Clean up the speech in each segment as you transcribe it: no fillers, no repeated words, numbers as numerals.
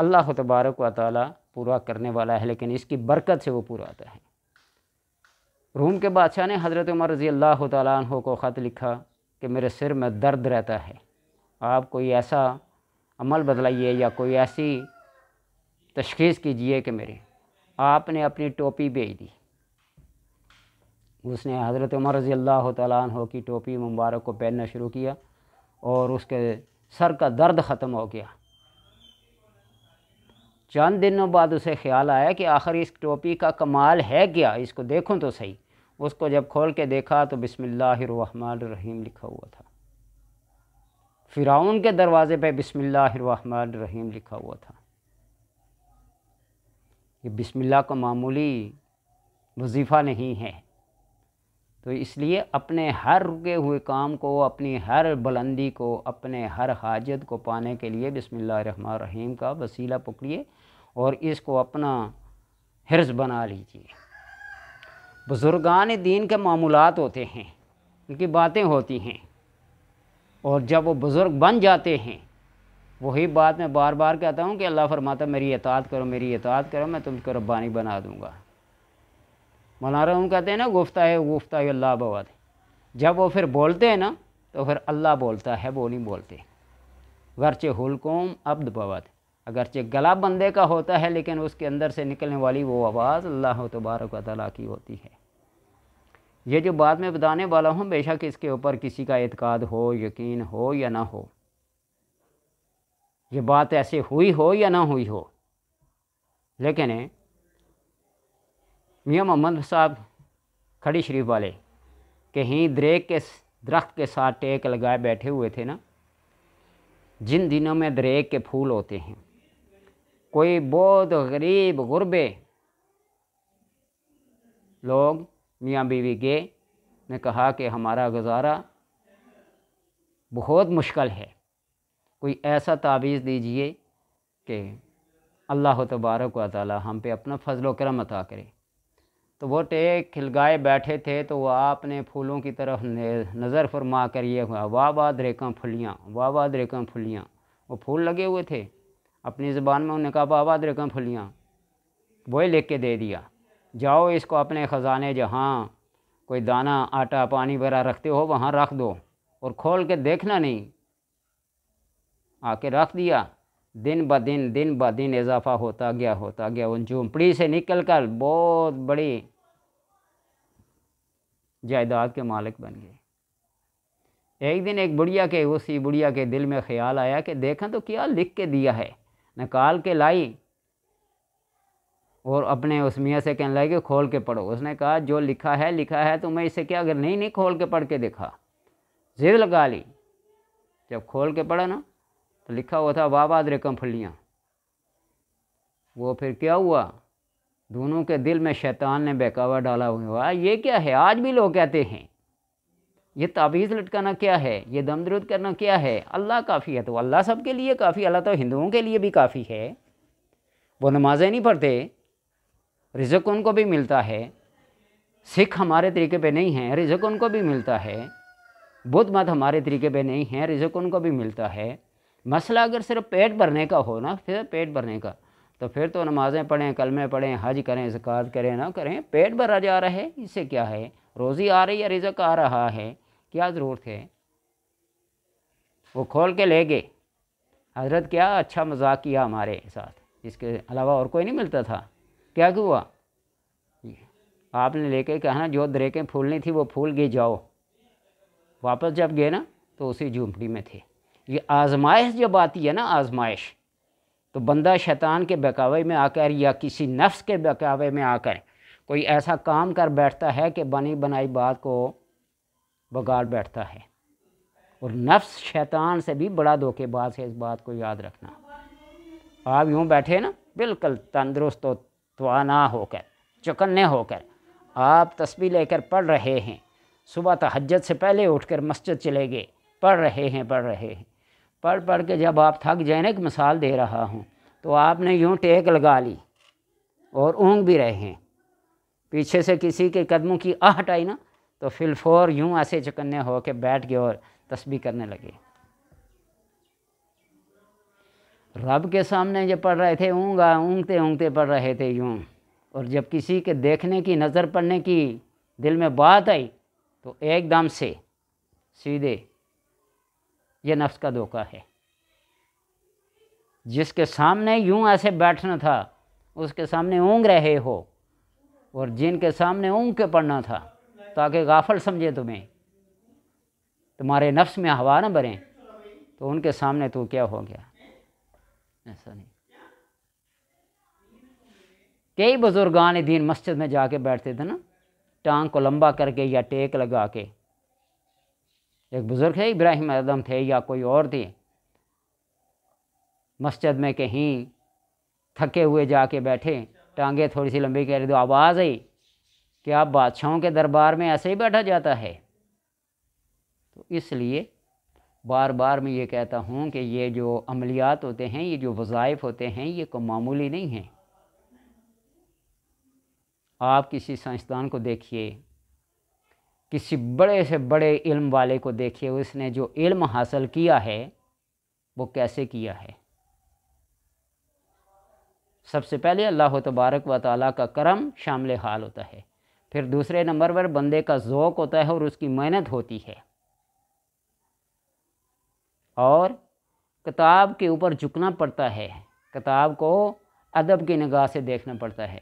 اللہ تبارک و تعالی پورا کرنے والا ہے، لیکن اس کی برکت سے وہ پورا ہوتا ہے۔ روم کے بادشاہ نے حضرت عمر رضی اللہ تعالیٰ عنہ کو خط لکھا کہ میرے سر میں درد رہتا ہے، آپ کوئی ایسا عمل بدلائیے یا کوئی ایسی تشخیص کیجئے کہ میرے۔ آپ نے اپنی ٹوپی بھیج دی، اس نے حضرت عمر رضی اللہ تعالیٰ عنہ کی ٹوپی مبارک کو پہننا شروع کیا اور اس کے سر کا درد ختم ہو گیا۔ چند دنوں بعد اسے خیال آیا کہ آخر اس ٹوپی کا کمال ہے کیا، اس کو دیکھوں تو صحیح۔ اس کو جب کھول کے دیکھا تو بسم اللہ الرحمن الرحیم لکھا ہوا تھا۔ فرعون کے دروازے پہ بسم اللہ الرحمن الرحیم لکھا ہوا تھا۔ یہ بسم اللہ کا معمولی وظیفہ نہیں ہے، تو اس لیے اپنے ہر رکے ہوئے کام کو، اپنی ہر بلندی کو، اپنے ہر حاجت کو پانے کے لیے بسم اللہ الرحمن الرحیم کا وسیلہ پکڑیے اور اس کو اپنا حرز بنا لیجیے۔ بزرگان دین کے معمولات ہوتے ہیں، ان کی باتیں ہوتی ہیں، اور جب وہ بزرگ بن جاتے ہیں، وہی بات میں بار بار کہتا ہوں کہ اللہ فرماتا میری اطاعت کرو، میری اطاعت کرو، میں تم کو ربانی بنا دوں گا۔ مولانا ہم کہتے ہیں نا گفتہ اللہ بواد، جب وہ پھر بولتے ہیں نا تو پھر اللہ بولتا ہے، وہ نہیں بولتے۔ گرچہ حلقوم عبد بواد، اگرچہ گلا بندے کا ہوتا ہے لیکن اس کے اندر سے نکلنے والی وہ آواز اللہ تبارک و تعالیٰ کی ہوتی ہے۔ یہ جو بات میں بتانے والا ہوں، بے شک اس کے اوپر کسی کا اعتقاد ہو، یقین ہو یا نہ ہو، یہ بات ایسے ہوئی ہو یا نہ ہوئی ہو، لیکن میاں محمد صاحب کھڑی شریف والے کہیں دریک کے درخت کے ساتھ ٹیک لگائے بیٹھے ہوئے تھے نا، جن دنوں میں دریک کے پھول ہوتے ہیں، کوئی بہت غریب غربے لوگ میاں بیوی گئے، نے کہا کہ ہمارا گزارا بہت مشکل ہے، کوئی ایسا تعویذ دیجئے کہ اللہ تبارک و تعالی ہم پہ اپنا فضل و کرم عطا کرے۔ تو وہ ٹیک کھلگائے بیٹھے تھے، تو وہ آپ نے پھولوں کی طرف نظر فرما کر یہ واہ واہ دریکاں پھلیاں، واہ واہ دریکاں پھلیاں، وہ پھول لگے ہوئے تھے، اپنی زبان میں انہوں نے کہا واہ واہ دریکاں پھلیاں، وہی لکھ کے دے دیا، جاؤ اس کو اپنے خزانے جہاں کوئی دانہ آٹا پانی وغیرہ رکھتے ہو وہاں رکھ دو، اور کھول کے دیکھنا نہیں۔ آ کے رکھ دیا، دن بہ دن اضافہ ہوتا گیا، ان جھونپڑی سے نکل کر بہت بڑی جائیداد کے مالک بن گئے۔ ایک دن ایک بڑھیا اسی بڑھیا کے دل میں خیال آیا کہ دیکھیں تو کیا لکھ کے دیا ہے، نکال کے لائی اور اپنے اس میاں سے کہنے لگے کہ کھول کے پڑھو۔ اس نے کہا جو لکھا ہے تو میں اسے کیا، اگر نہیں کھول کے پڑھ کے دیکھا، ضد لگا لی۔ جب کھول کے پڑھا نا تو لکھا ہوا تھا واہ واہ دریکاں پھلیاں۔ وہ پھر کیا ہوا، دونوں کے دل میں شیطان نے بہکاوا ڈالا ہوا، یہ کیا ہے، آج بھی لوگ کہتے ہیں یہ تعویذ لٹکانا کیا ہے، یہ دم درود کرنا کیا ہے، اللہ کافی ہے۔ تو اللہ سب کے لیے کافی، اللہ تو ہندوؤں کے لیے بھی کافی ہے، وہ نمازیں نہیں پڑھتے، رزق ان کو بھی ملتا ہے۔ سکھ ہمارے طریقے پہ نہیں ہیں، رزق ان کو بھی ملتا ہے۔ بدھ مت ہمارے طریقے پہ نہیں ہیں، رزق ان کو بھی ملتا ہے۔ مسئلہ اگر صرف پیٹ بھرنے کا ہو نا، پھر پیٹ بھرنے کا، تو پھر تو نمازیں پڑھیں، کلمے پڑھیں، حج کریں، زکوٰۃ کریں، نہ کریں، پیٹ بھرا جا رہا ہے، اس سے کیا ہے، روزی آ رہی ہے، رزق آ رہا ہے، کیا ضرورت ہے۔ وہ کھول کے لے گئے، حضرت کیا اچھا مذاق کیا ہمارے ساتھ، اس کے علاوہ اور کوئی نہیں ملتا تھا۔ کیا ہوا، آپ نے لے کے کہا جو دریکیں پھولنی تھی وہ پھول گئی، جاؤ۔ واپس جب گئے نا تو اسی جھونپڑی میں تھے۔ یہ آزمائش جب آتی ہے نا، آزمائش، تو بندہ شیطان کے بہکاوے میں آ کر یا کسی نفس کے بہکاوے میں آ کر کوئی ایسا کام کر بیٹھتا ہے کہ بنی بنائی بات کو بگاڑ بیٹھتا ہے، اور نفس شیطان سے بھی بڑا دھوکے باز ہے، اس بات کو یاد رکھنا۔ آپ یوں بیٹھے نا بالکل تندرست و توانا ہو کر، چکنے ہو کر، آپ تسبیح لے کر پڑھ رہے ہیں، صبح تہجد سے پہلے اٹھ کر مسجد چلے گئے، پڑھ رہے ہیں، پڑھ کے جب آپ تھک جائیں نا، ایک مثال دے رہا ہوں، تو آپ نے یوں ٹیک لگا لی اور اونگ بھی رہے ہیں، پیچھے سے کسی کے قدموں کی آہٹ آئی نا تو فی الفور یوں ایسے چکنے ہو کے بیٹھ گئے اور تسبیح کرنے لگے۔ رب کے سامنے جب پڑھ رہے تھے اونگتے اونگتے پڑھ رہے تھے یوں، اور جب کسی کے دیکھنے کی نظر پڑنے کی دل میں بات آئی تو ایک دم سے سیدھے، یہ نفس کا دھوکہ ہے۔ جس کے سامنے یوں ایسے بیٹھنا تھا اس کے سامنے اونگ رہے ہو، اور جن کے سامنے اونگ کے پڑھنا تھا تاکہ غافل سمجھے تمہیں، تمہارے نفس میں ہوا نہ بھریں، تو ان کے سامنے تو کیا ہو گیا؟ ایسا نہیں۔ کئی بزرگان دین مسجد میں جا کے بیٹھتے تھے نا، ٹانگ کو لمبا کر کے یا ٹیک لگا کے۔ ایک بزرگ ہے، ابراہیم اعظم تھے یا کوئی اور تھے، مسجد میں کہیں تھکے ہوئے جا کے بیٹھے، ٹانگیں تھوڑی سی لمبی کر دو، آواز آئی کہ آپ بادشاہوں کے دربار میں ایسے ہی بیٹھا جاتا ہے۔ تو اس لیے بار بار میں یہ کہتا ہوں کہ یہ جو عملیات ہوتے ہیں، یہ جو وظائف ہوتے ہیں، یہ کوئی معمولی نہیں ہیں۔ آپ کسی سائنسدان کو دیکھیے، کسی بڑے سے بڑے علم والے کو دیکھیے، اس نے جو علم حاصل کیا ہے وہ کیسے کیا ہے۔ سب سے پہلے اللہ تبارک و تعالیٰ کا کرم شامل حال ہوتا ہے، پھر دوسرے نمبر پر بندے کا ذوق ہوتا ہے اور اس کی محنت ہوتی ہے، اور کتاب کے اوپر جھکنا پڑتا ہے، کتاب کو ادب کی نگاہ سے دیکھنا پڑتا ہے۔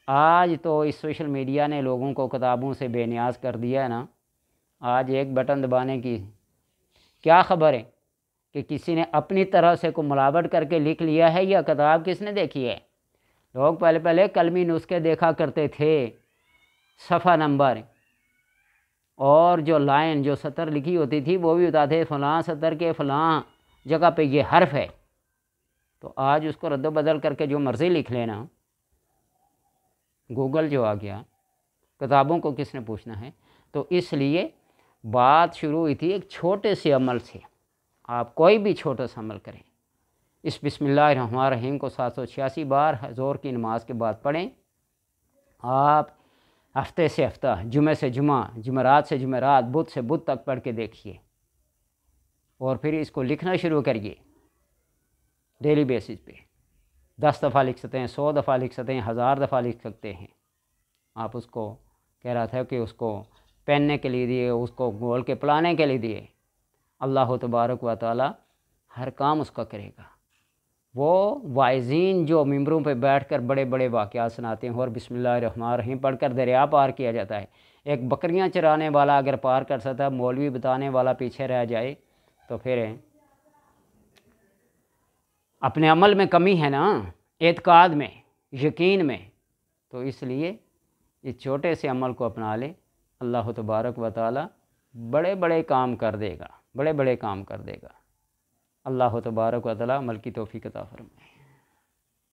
آج تو اس سوشل میڈیا نے لوگوں کو کتابوں سے بے نیاز کر دیا ہے نا۔ آج ایک بٹن دبانے کی کیا خبر ہے کہ کسی نے اپنی طرح سے کوئی ملاوٹ کر کے لکھ لیا ہے یا کتاب کس نے دیکھی ہے۔ لوگ پہلے قلمی نسخے دیکھا کرتے تھے، صفحہ نمبر اور جو لائن جو سطر لکھی ہوتی تھی وہ بھی بتاتے فلاں سطر کے فلاں جگہ پہ یہ حرف ہے، تو آج اس کو رد و بدل کر کے جو مرضی لکھ لینا۔ گوگل جو آ گیا، کتابوں کو کس نے پوچھنا ہے؟ تو اس لیے بات شروع ہوئی تھی ایک چھوٹے سے عمل سے۔ آپ کوئی بھی چھوٹا سا عمل کریں، اس بسم اللہ الرحمن الرحیم کو 786 بار ظہر کی نماز کے بعد پڑھیں۔ آپ ہفتے سے ہفتہ، جمعہ سے جمعہ، جمعرات سے جمعرات، بدھ سے بدھ تک پڑھ کے دیکھیے، اور پھر اس کو لکھنا شروع کریے ڈیلی بیسس پہ۔ 10 دفعہ لکھ سکتے ہیں، 100 دفعہ لکھ سکتے ہیں، 1000 دفعہ لکھ سکتے ہیں۔ آپ اس کو کہہ رہا تھا کہ اس کو پہننے کے لیے دیے، اس کو گول کے پلانے کے لیے دیے، اللہ تبارک و تعالی ہر کام اس کا کرے گا۔ وہ واعظین جو ممبروں پہ بیٹھ کر بڑے بڑے واقعات سناتے ہیں اور بسم اللہ الرحمن الرحیم پڑھ کر دریا پار کیا جاتا ہے، ایک بکریاں چرانے والا اگر پار کر سکتا ہے، مولوی بتانے والا پیچھے رہ جائے تو پھر اپنے عمل میں کمی ہے نا، اعتقاد میں، یقین میں۔ تو اس لیے اس چھوٹے سے عمل کو اپنا لے، اللہ تبارک و تعالی بڑے بڑے کام کر دے گا، بڑے بڑے کام کر دے گا۔ اللہ تبارک و تعالی عمل کی توفیق عطا فرمائے۔